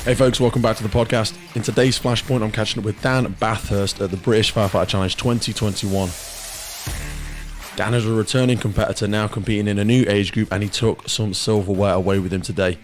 Hey folks, welcome back to the podcast. In today's Flashpoint, I'm catching up with Dan Bathurst at the British Firefighter Challenge 2021. Dan is a returning competitor now competing in a new age group, and he took some silverware away with him today.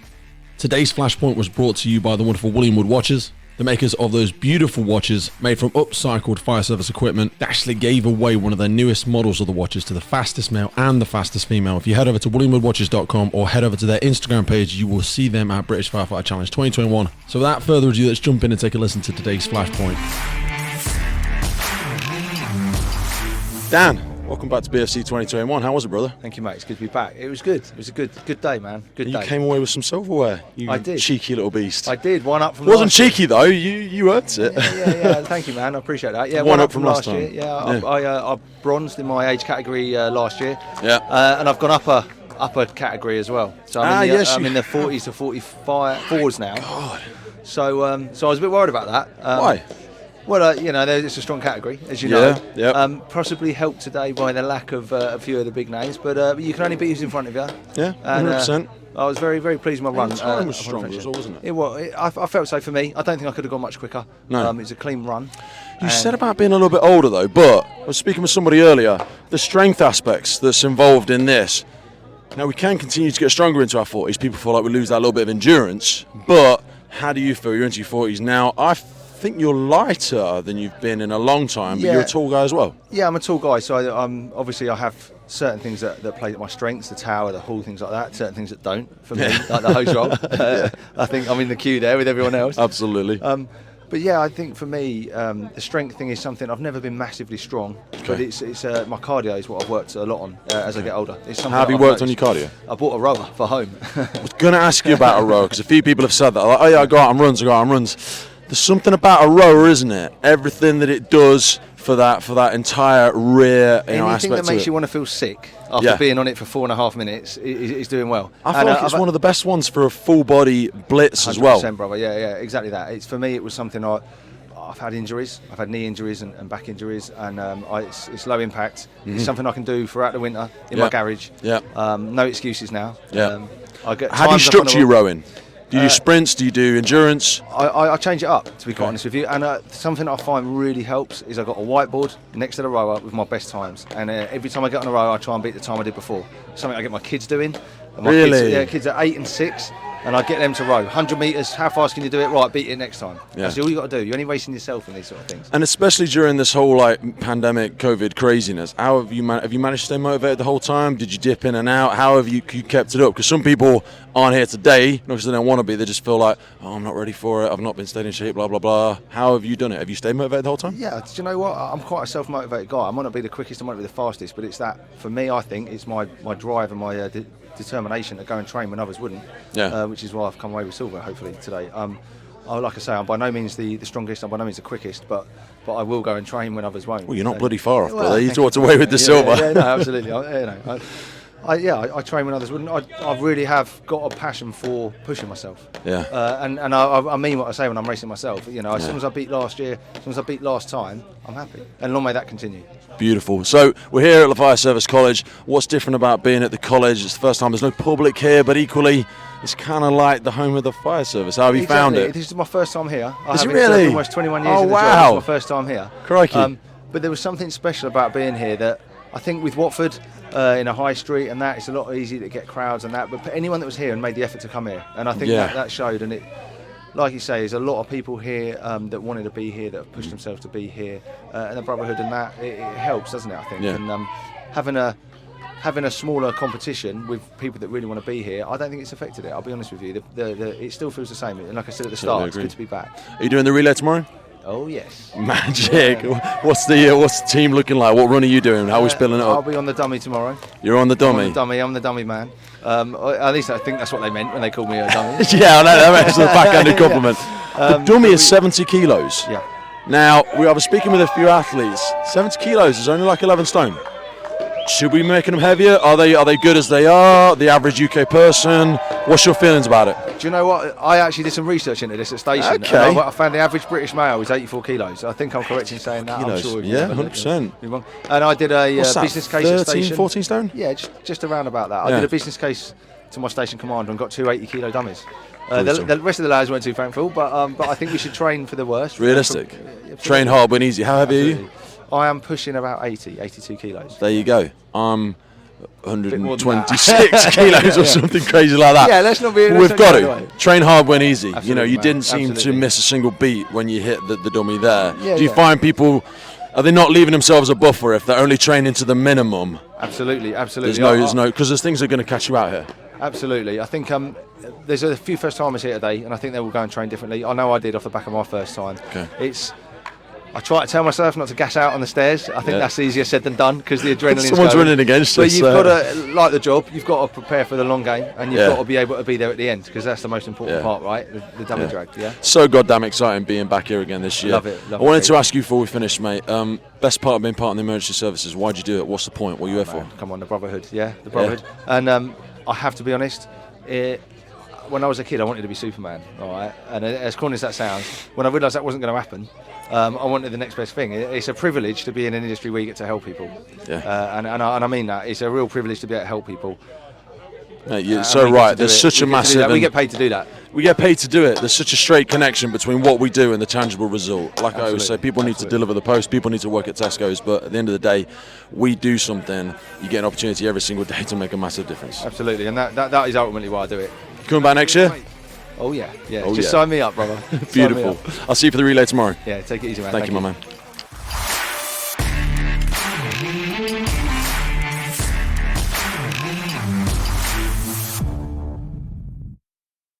Today's Flashpoint was brought to you by the wonderful William Wood watches, the makers of those beautiful watches made from upcycled fire service equipment. They actually gave away one of their newest models of the watches to the fastest male and the fastest female. If you head over to williamwoodwatches.com or head over to their Instagram page, you will see them at British Firefighter Challenge 2021. So without further ado, let's jump in and take a listen to today's Flashpoint. Dan, welcome back to BFC 2021. How was it, brother? Thank you, mate. It's good to be back. It was good. It was a good day, man. Good day. You came away with some silverware. I did. Cheeky little beast. I did. One up from Wasn't last year. cheeky though. You earned it. Yeah. Thank you, man. I appreciate that. Yeah, one up from last year. Yeah. I bronzed in my age category last year. Yeah. And I've gone upper category as well. So I'm in the 40s to 45s now. God. So I was a bit worried about that. Why? Well, it's a strong category, as you know. Yeah. Possibly helped today by the lack of a few of the big names, but you can only beat who's in front of you. Yeah, 100%. I was very, very pleased with my run. The time was stronger as well, wasn't it? It was. I felt so for me. I don't think I could have gone much quicker. No. It was a clean run. You said about being a little bit older though, but I was speaking with somebody earlier, the strength aspects that's involved in this. Now, we can continue to get stronger into our 40s. People feel like we lose that little bit of endurance, but how do you feel? You're into your 40s now. I think you're lighter than you've been in a long time, but you're a tall guy as well. Yeah, I'm a tall guy, so obviously I have certain things that play to my strengths, the tower, the hall, things like that, certain things that don't, for me, like the hose roll. I think I'm in the queue there with everyone else. Absolutely. But yeah, I think for me, the strength thing is something I've never been massively strong, but it's my cardio is what I've worked a lot on as I get older. How have you worked on your cardio? I bought a rower for home. I was going to ask you about a rower, because a few people have said that. Like, oh yeah, I go out on runs. There's something about a rower, isn't it? Everything that it does for that entire rear aspect. Anything that makes you want to feel sick after being on it for 4.5 minutes is doing well. I feel like it's one of the best ones for a full body blitz as well. 100%, brother. Yeah, exactly that. For me, it was something I've had injuries. I've had knee injuries and back injuries, and it's low impact. Mm-hmm. It's something I can do throughout the winter in my garage. Yeah. No excuses now. Yeah. How do you structure your rowing? Do you do sprints? Do you do endurance? I change it up, to be quite honest with you. And something I find really helps is I've got a whiteboard next to the rower with my best times. And every time I get on a rower, I try and beat the time I did before. Something I get my kids doing. And my kids are 8 and 6. And I get them to row 100 metres. How fast can you do it? Right, beat it next time. That's all you got to do. You're only racing yourself in these sort of things. And especially during this whole pandemic, COVID craziness, how have you managed to stay motivated the whole time? Did you dip in and out? How have you kept it up? Because some people aren't here today, not because they don't want to be. They just feel like, oh, I'm not ready for it. I've not been staying in shape. Blah blah blah. How have you done it? Have you stayed motivated the whole time? Yeah. Do you know what? I'm quite a self-motivated guy. I might not be the quickest. I might not be the fastest. But it's that for me. I think it's my drive and my determination to go and train when others wouldn't, which is why I've come away with silver hopefully today. Like I say, I'm by no means the strongest, I'm by no means the quickest, but I will go and train when others won't. Well, you're not bloody far off, brother. You walked away with the silver. Yeah, no, absolutely. I train when others wouldn't. I really have got a passion for pushing myself. Yeah. And I mean what I say when I'm racing myself. As soon as I beat last year, as soon as I beat last time, I'm happy. And long may that continue. Beautiful. So we're here at the Fire Service College. What's different about being at the college? It's the first time there's no public here, but equally it's kind of like the home of the fire service. How have you found it? This is my first time here. Is it really? Almost 21 years in the job. It's my first time here. Crikey. But there was something special about being here that I think with Watford in a high street and that, it's a lot easier to get crowds and that. But anyone that was here and made the effort to come here, and I think that showed. And it, like you say, there's a lot of people here that wanted to be here, that have pushed themselves to be here, and the brotherhood and that it helps, doesn't it? I think. Yeah. And having a smaller competition with people that really want to be here, I don't think it's affected it. I'll be honest with you. It still feels the same. And like I said at the start, it's good to be back. Are you doing the relay tomorrow? Oh yes. Magic. Yeah. What's the team looking like? What run are you doing? How are we spilling it up? I'll be on the dummy tomorrow. You're on the dummy? I'm the dummy man. At least I think that's what they meant when they called me a dummy. Yeah, I know, that makes a backhanded compliment. The dummy is 70 kilos. Yeah. Now, I was speaking with a few athletes. 70 kilos is only like 11 stone. Should we be making them heavier? Are they good as they are? The average UK person? What's your feelings about it? Do you know what? I actually did some research into this at station. Okay. I found the average British male is 84 kilos. I think I'm correct in saying that. Kilos. I'm sure. Yeah, 100%. And I did a business case 13, at station. 14 stone? Yeah, just around about that. I did a business case to my station commander and got 2 80-kilo dummies. The rest of the lads weren't too thankful, but I think we should train for the worst. Realistic. Train hard, win easy. How heavy are you? I am pushing about 82 kilos. There you go. I'm 126 kilos or something crazy like that. Yeah, let's not be. We've got to train hard, win easy. Absolutely, you know, you mate. didn't seem Absolutely. to miss a single beat when you hit the dummy there. Yeah, Do you find people, are they not leaving themselves a buffer if they're only training to the minimum? Absolutely. There's no, because there's things that are going to catch you out here. Absolutely. I think there's a few first timers here today, and I think they will go and train differently. I know I did off the back of my first time. Okay. I try to tell myself not to gas out on the stairs. I think that's easier said than done because the adrenaline's Someone's going. running against but us. But you've got to like the job. You've got to prepare for the long game, and you've got to be able to be there at the end because that's the most important part, right? The dummy drag. Yeah. So goddamn exciting being back here again this year. Love it. I wanted to ask you before we finish, mate. Best part of being part of the emergency services. Why'd you do it? What's the point? What are you here for? Come on, the brotherhood. Yeah, the brotherhood. And I have to be honest. When I was a kid, I wanted to be Superman, all right? And as corny as that sounds, when I realised that wasn't going to happen, I wanted the next best thing. It's a privilege to be in an industry where you get to help people. Yeah. And I mean that. It's a real privilege to be able to help people. Mate, you're so right. There's such a massive... We get paid to do that. We get paid to do it. There's such a straight connection between what we do and the tangible result. Like I always say, people need to deliver the post, people need to work at Tesco's, but at the end of the day, we do something. You get an opportunity every single day to make a massive difference. Absolutely, and that is ultimately why I do it. Coming back next year? Oh yeah. Just sign me up, brother. Beautiful. I'll see you for the relay tomorrow. Yeah, take it easy, man. Thank you, my man.